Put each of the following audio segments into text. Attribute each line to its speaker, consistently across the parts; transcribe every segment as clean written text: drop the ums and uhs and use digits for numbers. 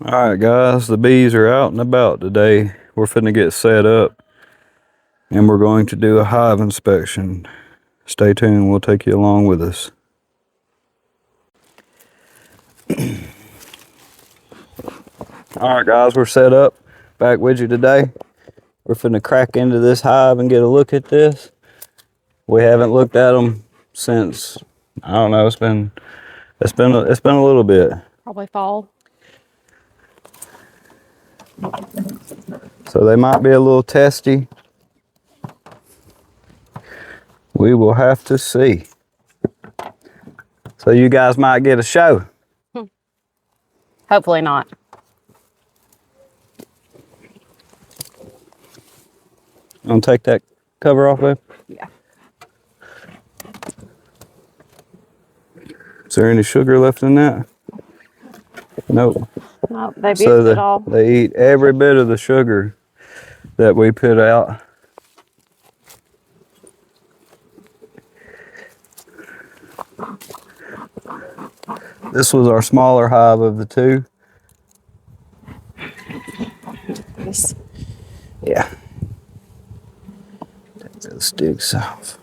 Speaker 1: All right, guys, the bees are out and about today. We're finna get set up and we're going to do a hive inspection. Stay tuned, we'll take you along with us. All right, guys, we're set up back with you today. We're finna crack into this hive and get a look at this. We haven't looked at them since, I don't know, it's been a little bit.
Speaker 2: Probably fall.
Speaker 1: So they might be a little testy. We will have to see. So you guys might get a show.
Speaker 2: Hopefully not.
Speaker 1: Gonna take that cover off there?
Speaker 2: Yeah.
Speaker 1: Is there any sugar left in that? Nope.
Speaker 2: No, they've
Speaker 1: So
Speaker 2: used it all.
Speaker 1: they eat every bit of the sugar that we put out. This was our smaller hive of the two.
Speaker 2: Yes.
Speaker 1: Yeah. Take those sticks off.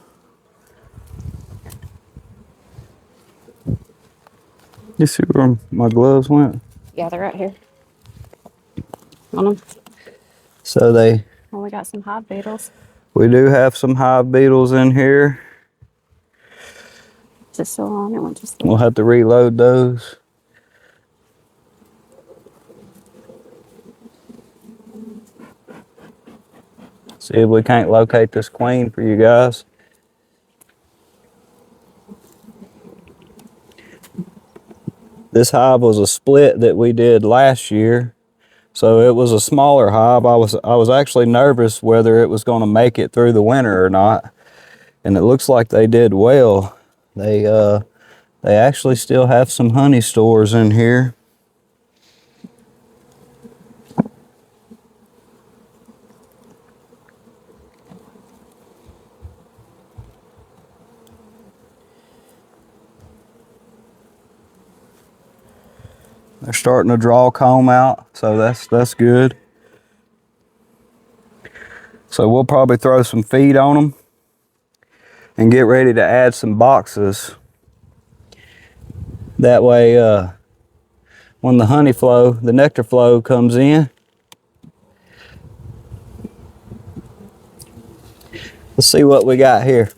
Speaker 1: You see where my gloves went?
Speaker 2: Yeah, they're right here. On them.
Speaker 1: So
Speaker 2: We got some hive beetles.
Speaker 1: we do have some hive beetles in here.
Speaker 2: Is it still on? It went just.
Speaker 1: We'll have to reload those. See if we can't locate this queen for you guys. This hive was a split that we did last year. So it was a smaller hive. I was actually nervous whether it was going to make it through the winter or not. And it looks like they did well. They actually still have some honey stores in here. They're starting to draw comb out, so that's good. So we'll probably throw some feed on them and get ready to add some boxes. That way, when the honey flow, the nectar flow comes in, let's see what we got here.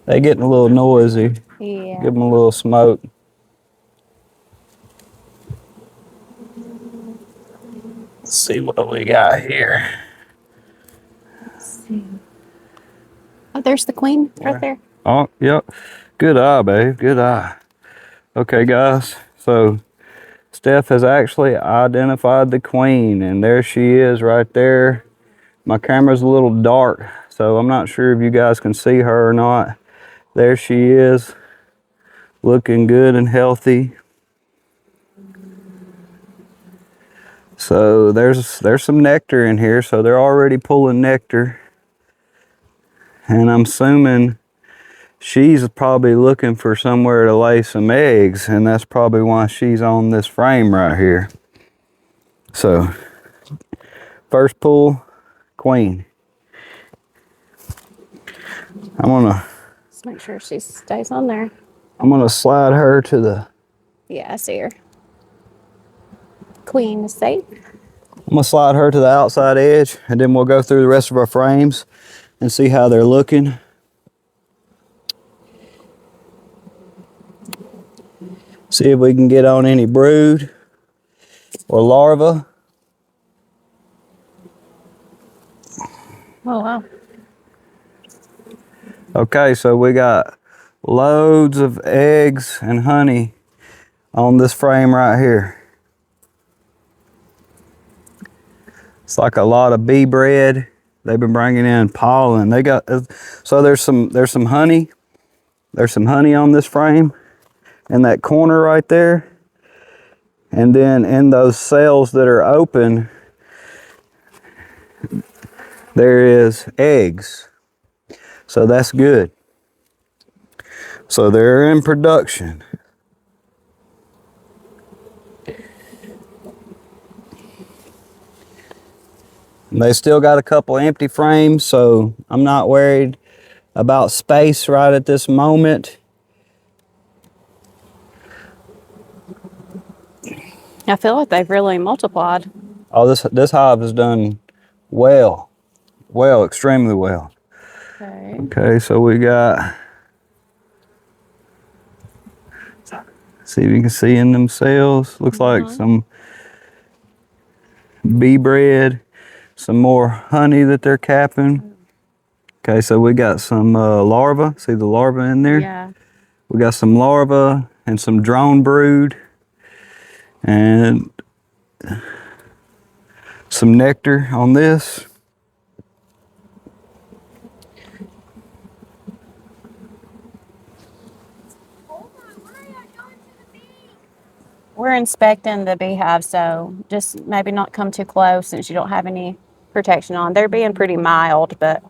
Speaker 1: They getting a little noisy.
Speaker 2: Yeah.
Speaker 1: Give them a little smoke. Let's see what we got here.
Speaker 2: Let's see. Oh, there's the queen right there.
Speaker 1: Oh, yep. Good eye, babe. Good eye. Okay, guys. So Steph has actually identified the queen, and there she is right there. My camera's a little dark, so I'm not sure if you guys can see her or not. There she is, looking good and healthy. So there's some nectar in here, so they're already pulling nectar. And I'm assuming she's probably looking for somewhere to lay some eggs, and that's probably why she's on this frame right here. So, first pull, queen.
Speaker 2: Just make sure she stays on there.
Speaker 1: I'm gonna slide her to the,
Speaker 2: Yeah, I see her. Queen is safe.
Speaker 1: I'm gonna slide her to the outside edge, and then we'll go through the rest of our frames and see how they're looking. See if we can get on any brood or larva.
Speaker 2: Oh, wow.
Speaker 1: Okay, so we got loads of eggs and honey on this frame right here. It's like a lot of bee bread. They've been bringing in pollen. They got, so there's some honey. There's some honey on this frame in that corner right there. And then in those cells that are open, there is eggs. So that's good. So they're in production. They still got a couple empty frames, so I'm not worried about space right at this moment.
Speaker 2: I feel like they've really multiplied.
Speaker 1: Oh, this hive has done well, extremely well.
Speaker 2: Okay.
Speaker 1: Okay, so we got, see if you can see in them cells. Looks like some bee bread, some more honey that they're capping. Okay, so we got some larvae. See the larvae in there?
Speaker 2: Yeah.
Speaker 1: We got some larvae and some drone brood and some nectar on this.
Speaker 2: We're inspecting the beehive, so just maybe not come too close since you don't have any protection on. They're being pretty mild, but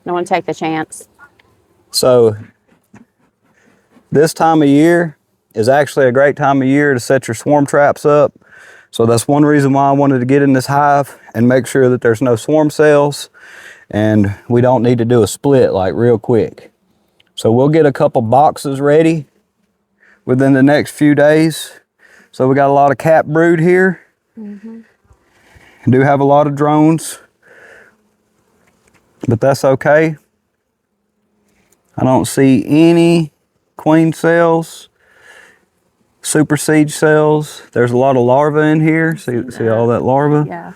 Speaker 2: don't want to take the chance.
Speaker 1: So this time of year is actually a great time of year to set your swarm traps up. So that's one reason why I wanted to get in this hive and make sure that there's no swarm cells and we don't need to do a split like real quick. So we'll get a couple boxes ready within the next few days. So we got a lot of cap brood here. Do have a lot of drones, but that's okay. I don't see any queen cells, super siege cells. There's a lot of larvae in here. See all that larvae?
Speaker 2: Yeah.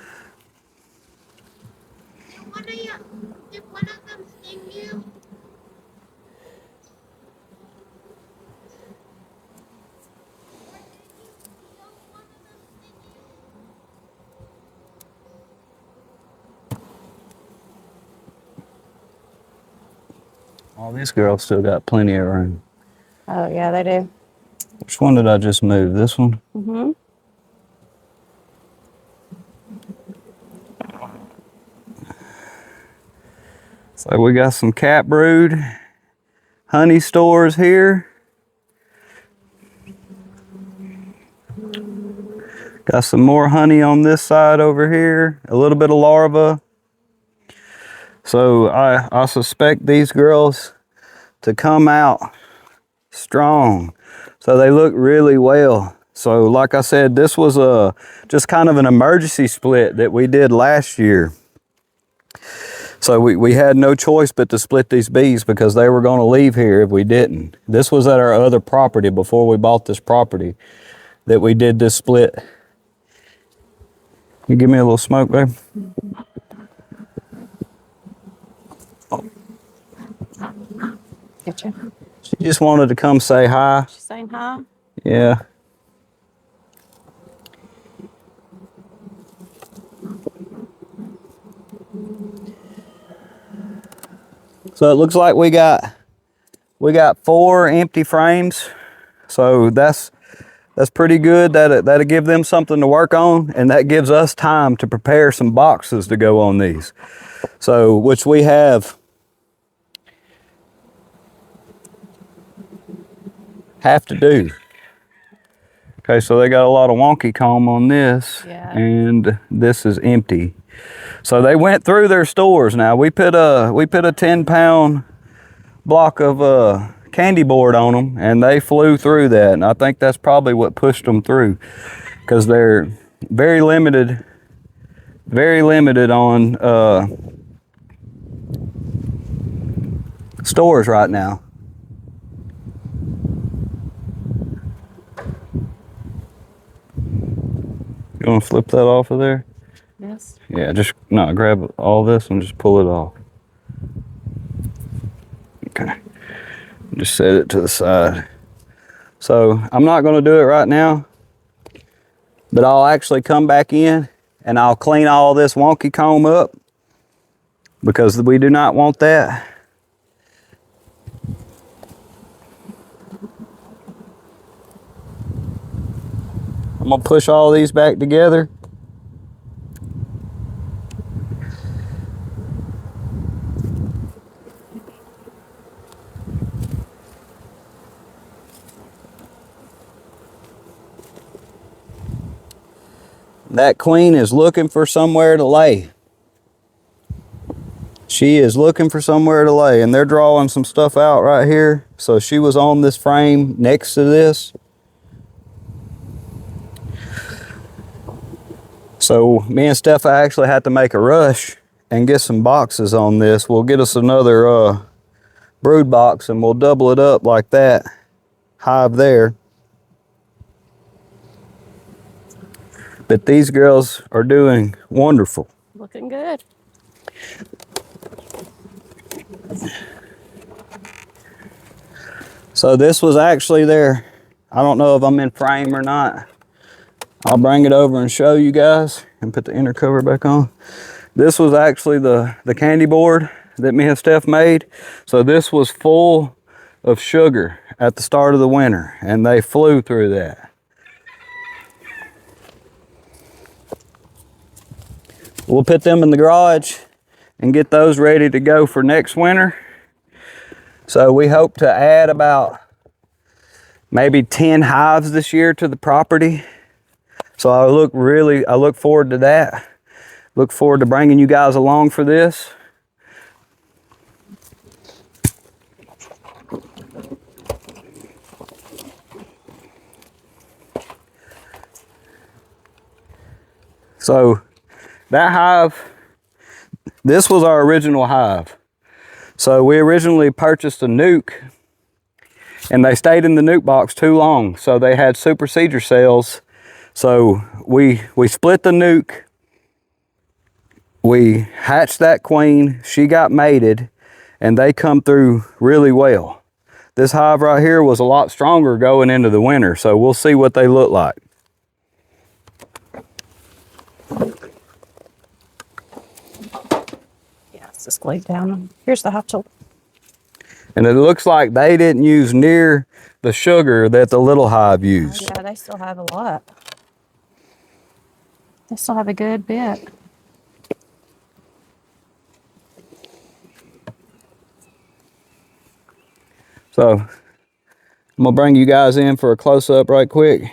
Speaker 3: Did one of them sting you?
Speaker 1: All these girls still got plenty of room.
Speaker 2: Oh, yeah, they do.
Speaker 1: Which one did I just move? This one?
Speaker 2: Mm-hmm.
Speaker 1: So we got some cat brood, honey stores here. Got some more honey on this side over here, a little bit of larvae. So I suspect these girls to come out strong. So they look really well. So like I said, this was just kind of an emergency split that we did last year. So we had no choice but to split these bees because they were going to leave here if we didn't. This was at our other property before we bought this property that we did this split. You give me a little smoke, babe?
Speaker 2: Getcha.
Speaker 1: She just wanted to come say hi.
Speaker 2: She's saying hi.
Speaker 1: Yeah. So it looks like we got 4 empty frames. So that's pretty good. That'll give them something to work on, and that gives us time to prepare some boxes to go on these. So which we have to do. Okay, so they got a lot of wonky comb on this,
Speaker 2: Yeah.
Speaker 1: and this is empty. So they went through their stores. Now we put a 10-pound block of candy board on them, and they flew through that. And I think that's probably what pushed them through, because they're very limited on stores right now. You want to flip that off of there?
Speaker 2: Yes.
Speaker 1: Yeah, just grab all this and just pull it off. Okay. Just set it to the side. So I'm not going to do it right now, but I'll actually come back in and I'll clean all this wonky comb up because we do not want that. I'm going to push all these back together. That queen is looking for somewhere to lay. She is looking for somewhere to lay, and they're drawing some stuff out right here. So she was on this frame next to this. So me and Steph actually had to make a rush and get some boxes on this. We'll get us another brood box and we'll double it up like that hive there. But these girls are doing wonderful.
Speaker 2: Looking good.
Speaker 1: So this was actually their, I don't know if I'm in frame or not. I'll bring it over and show you guys and put the inner cover back on. This was actually the candy board that me and Steph made. So this was full of sugar at the start of the winter, and they flew through that. We'll put them in the garage and get those ready to go for next winter. So we hope to add about maybe 10 hives this year to the property. So I look forward to that. Look forward to bringing you guys along for this. So that hive, this was our original hive. So we originally purchased a nuke, and they stayed in the nuke box too long. So they had supersedure cells. So we split the nuke, we hatched that queen, she got mated, and they come through really well. This hive right here was a lot stronger going into the winter, so we'll see what they look like.
Speaker 2: Yeah, it's just laid down. Here's the hive tool.
Speaker 1: And it looks like they didn't use near the sugar that the little hive used.
Speaker 2: Yeah, they still have a lot. They still have a good bit.
Speaker 1: So I'm gonna bring you guys in for a close-up right quick.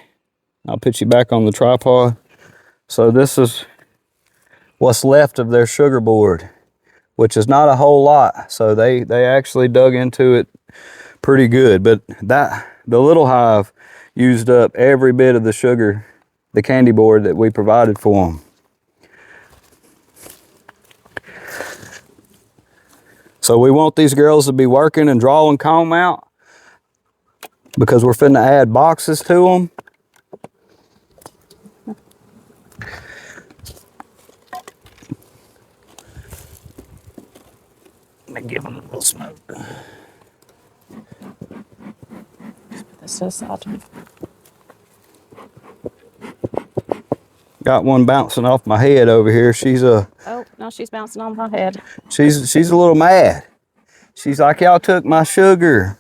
Speaker 1: I'll put you back on the tripod. So this is what's left of their sugar board, which is not a whole lot. So they actually dug into it pretty good. But the little hive used up every bit of the sugar, the candy board that we provided for them. So we want these girls to be working and drawing comb out because we're finna add boxes to them. Let me give them a little smoke.
Speaker 2: This is out.
Speaker 1: Got one bouncing off my head over here. She's
Speaker 2: Oh, now she's bouncing on my head.
Speaker 1: she's a little mad. She's like, y'all took my sugar.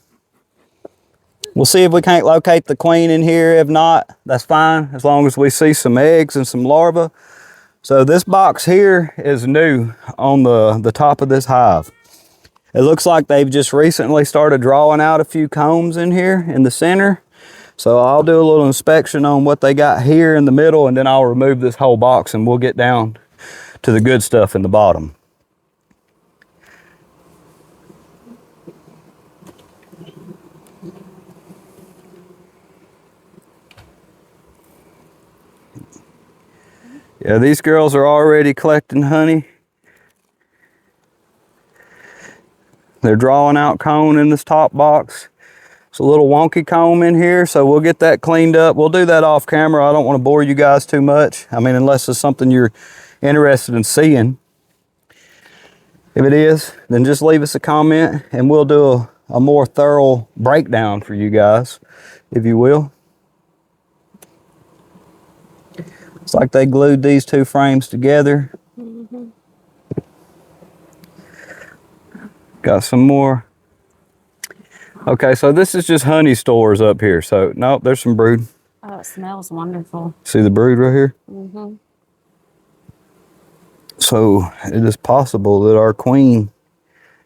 Speaker 1: We'll see if we can't locate the queen in here. If not, that's fine, as long as we see some eggs and some larvae. So this box here is new on the top of this hive. It looks like they've just recently started drawing out a few combs in here in the center. So I'll do a little inspection on what they got here in the middle, and then I'll remove this whole box and we'll get down to the good stuff in the bottom. Yeah, these girls are already collecting honey. They're drawing out comb in this top box. It's a little wonky comb in here, so we'll get that cleaned up. We'll do that off camera. I don't want to bore you guys too much. I mean, unless it's something you're interested in seeing. If it is, then just leave us a comment and we'll do a more thorough breakdown for you guys, if you will. It's like they glued these two frames together.
Speaker 2: Mm-hmm.
Speaker 1: Got some more. Okay, so this is just honey stores up here. So, nope, there's some brood.
Speaker 2: Oh, it smells wonderful.
Speaker 1: See the brood right here?
Speaker 2: Mm-hmm.
Speaker 1: So, it is possible that our queen,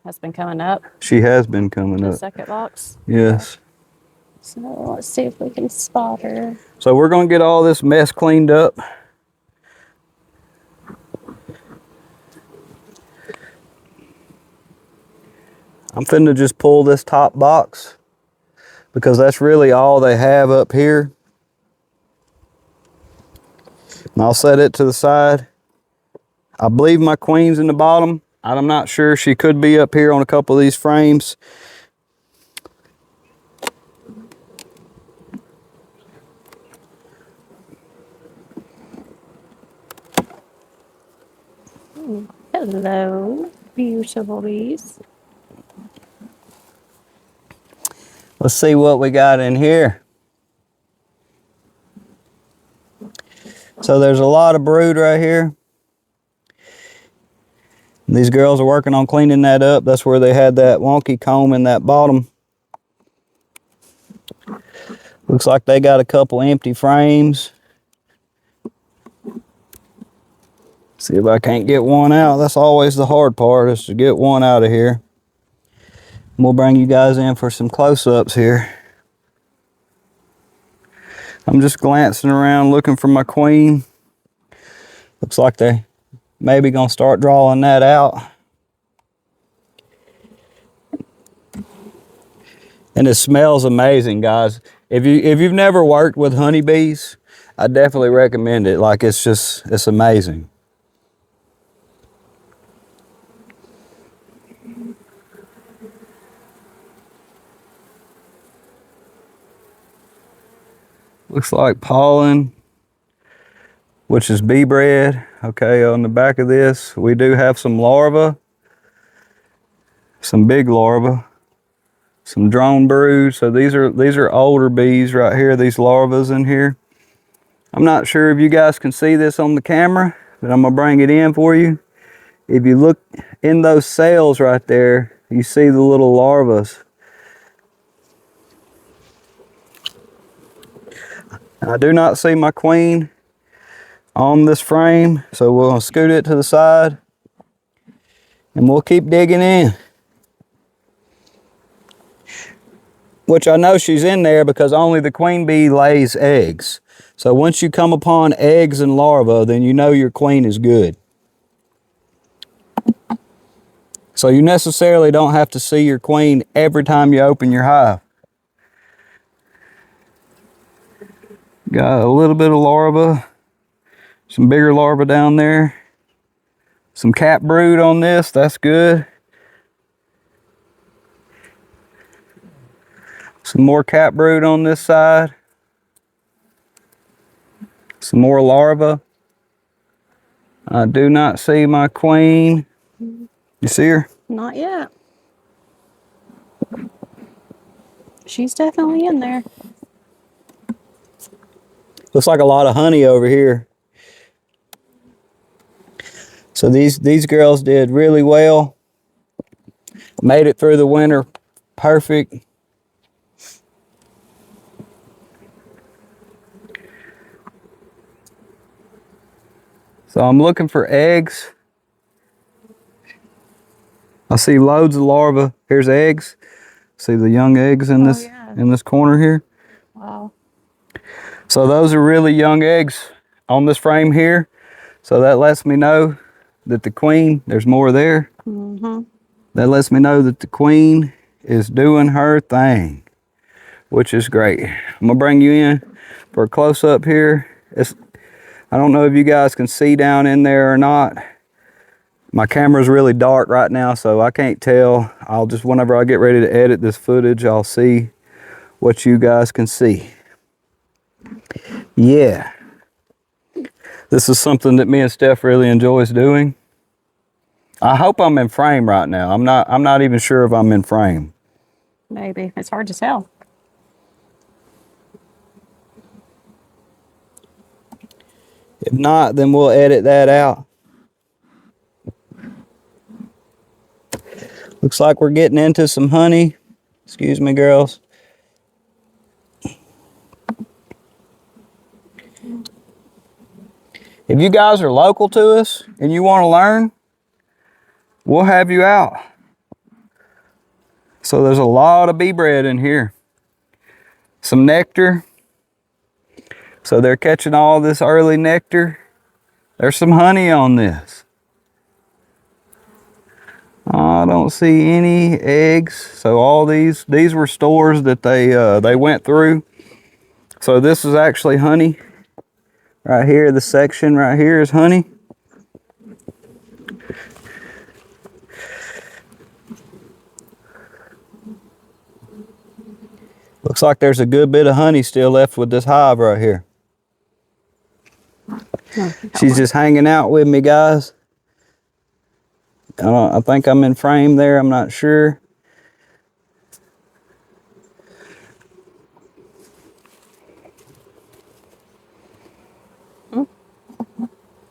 Speaker 2: Has been coming up.
Speaker 1: she has been coming
Speaker 2: The
Speaker 1: up.
Speaker 2: second box.
Speaker 1: Yes.
Speaker 2: So let's see if we can spot her.
Speaker 1: So, we're going to get all this mess cleaned up. I'm finna just pull this top box because that's really all they have up here. And I'll set it to the side. I believe my queen's in the bottom. I'm not sure. She could be up here on a couple of these frames.
Speaker 2: Hello, beautiful bees.
Speaker 1: Let's see what we got in here. So there's a lot of brood right here. These girls are working on cleaning that up. That's where they had that wonky comb in that bottom. Looks like they got a couple empty frames. See if I can't get one out. That's always the hard part, is to get one out of here. We'll bring you guys in for some close-ups here. I'm just glancing around looking for my queen. Looks like they maybe gonna start drawing that out. And it smells amazing, guys. If you've never worked with honeybees, I definitely recommend it. Like, it's amazing. Looks like pollen, which is bee bread. Okay, on the back of this, we do have some larvae, some big larvae, some drone brood. So these are older bees right here, these larvae in here. I'm not sure if you guys can see this on the camera, but I'm gonna bring it in for you. If you look in those cells right there, you see the little larvae. I do not see my queen on this frame, so we'll scoot it to the side and we'll keep digging in. Which I know she's in there because only the queen bee lays eggs. So once you come upon eggs and larvae, then you know your queen is good. So you necessarily don't have to see your queen every time you open your hive. Got a little bit of larvae, some bigger larvae down there, some cap brood on this, that's good. Some more cap brood on this side. Some more larvae. I do not see my queen. You see her?
Speaker 2: Not yet. She's definitely in there.
Speaker 1: Looks like a lot of honey over here. So these girls did really well. Made it through the winter perfect. So I'm looking for eggs. I see loads of larvae. Here's eggs. See the young eggs in this in this corner here.
Speaker 2: Wow.
Speaker 1: So those are really young eggs on this frame here. So that lets me know that the queen, there's more there.
Speaker 2: Mm-hmm.
Speaker 1: That lets me know that the queen is doing her thing, which is great. I'm gonna bring you in for a close up here. I don't know if you guys can see down in there or not. My camera's really dark right now, so I can't tell. I'll just, whenever I get ready to edit this footage, I'll see what you guys can see. Yeah. This is something that me and Steph really enjoys doing. I hope I'm in frame right now. I'm not even sure if I'm in frame.
Speaker 2: Maybe. It's hard to tell.
Speaker 1: If not, then we'll edit that out. Looks like we're getting into some honey. Excuse me, girls. If you guys are local to us and you want to learn, we'll have you out. So there's a lot of bee bread in here. Some nectar. So they're catching all this early nectar. There's some honey on this. I don't see any eggs. So all these were stores that they went through. So this is actually honey. Right here, the section right here is honey. Looks like there's a good bit of honey still left with this hive right here. She's just hanging out with me, guys. I think I'm in frame there. I'm not sure.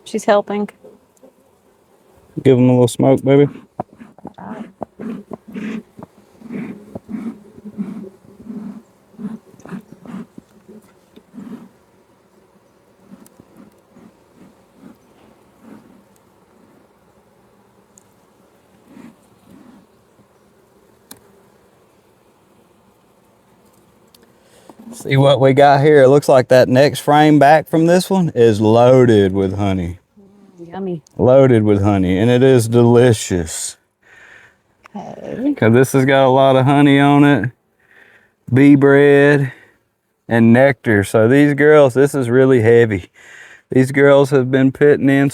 Speaker 2: She's helping.
Speaker 1: Give them a little smoke, baby. See what we got here. It looks like that next frame back from this one is loaded with honey.
Speaker 2: Yummy.
Speaker 1: Loaded with honey, and it is delicious.
Speaker 2: Okay.
Speaker 1: Because this has got a lot of honey on it, bee bread, and nectar. So these girls, this is really heavy. These girls have been putting in